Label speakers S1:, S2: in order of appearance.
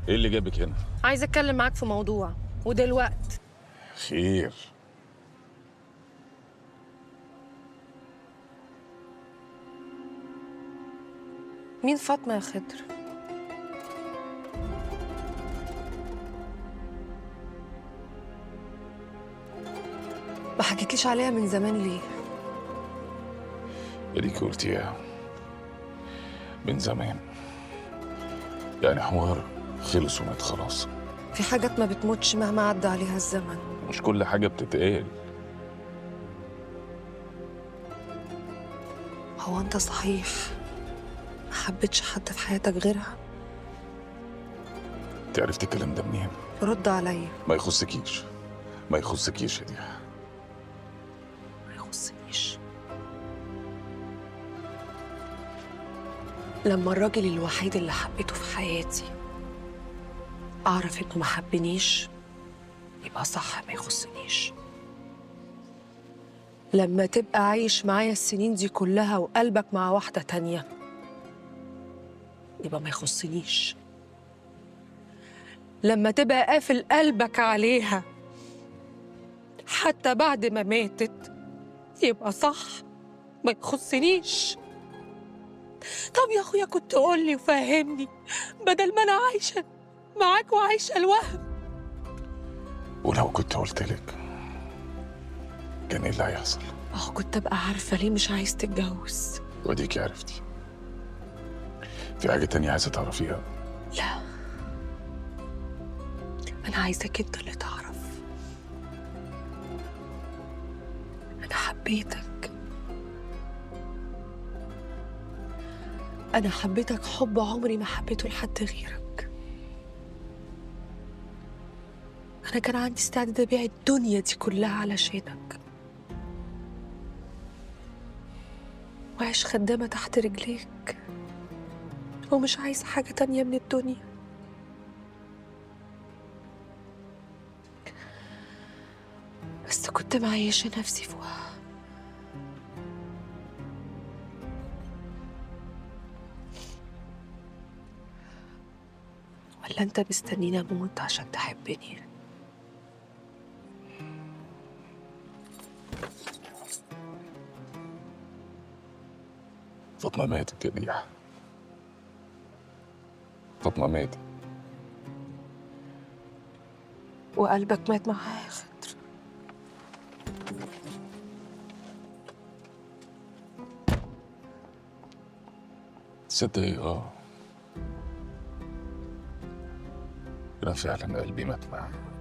S1: ايه اللي جابك هنا؟
S2: عايزة أتكلم معاك في موضوع ودلوقتي.
S1: خير.
S2: مين فاطمة يا خضر؟ ما حكيتليش عليها من زمان ليه؟
S1: اديك قلتيها من زمان، يعني حوار خلص ومات خلاص.
S2: في حاجات ما بتموتش مهما عدى عليها الزمن.
S1: مش كل حاجة بتتقال.
S2: هو أنت صحيح ما حبيتش حد في حياتك غيرها؟
S1: انت عرفتي الكلام ده منين؟
S2: رد عليا.
S1: ما يخصكيش، ما يخصكيش يا ديحة.
S2: ما يخصنيش. لما الراجل الوحيد اللي حبيته في حياتي أعرف إنه ما حبنيش يبقى صح ما يخصنيش. لما تبقى عايش معايا السنين دي كلها وقلبك مع واحدة تانية يبقى ما يخصنيش. لما تبقى قافل قلبك عليها حتى بعد ما ماتت يبقى صح ما يخصنيش. طب يا اخويا كنت تقولي وفهمني بدل ما انا عايشه معاك وعايشه الوهم.
S1: ولو كنت قلتلك كان ايه اللي هيحصل؟
S2: كنت ابقى عارفه ليه مش عايز تتجوز.
S1: واديكي عرفتي. في حاجة تانية عايزة تعرفيها؟
S2: لا، انا عايزاك انت اللي تعرف. انا حبيتك. انا حبيتك حب عمري ما حبيته لحد غيرك. انا كان عندي استعداد ابيع الدنيا دي كلها علشانك وعيش خدامه تحت رجليك ومش عايزه حاجه تانية من الدنيا. بس كنت معيشه نفسي في وهم. ولا انت مستنيني اموت عشان تحبني؟
S1: فاطمة ماتت يا ديحة. فاطمة ماتت.
S2: وقلبك مات معاها يا خضر.
S1: تصدقي انا فعلا قلبي مات معاها.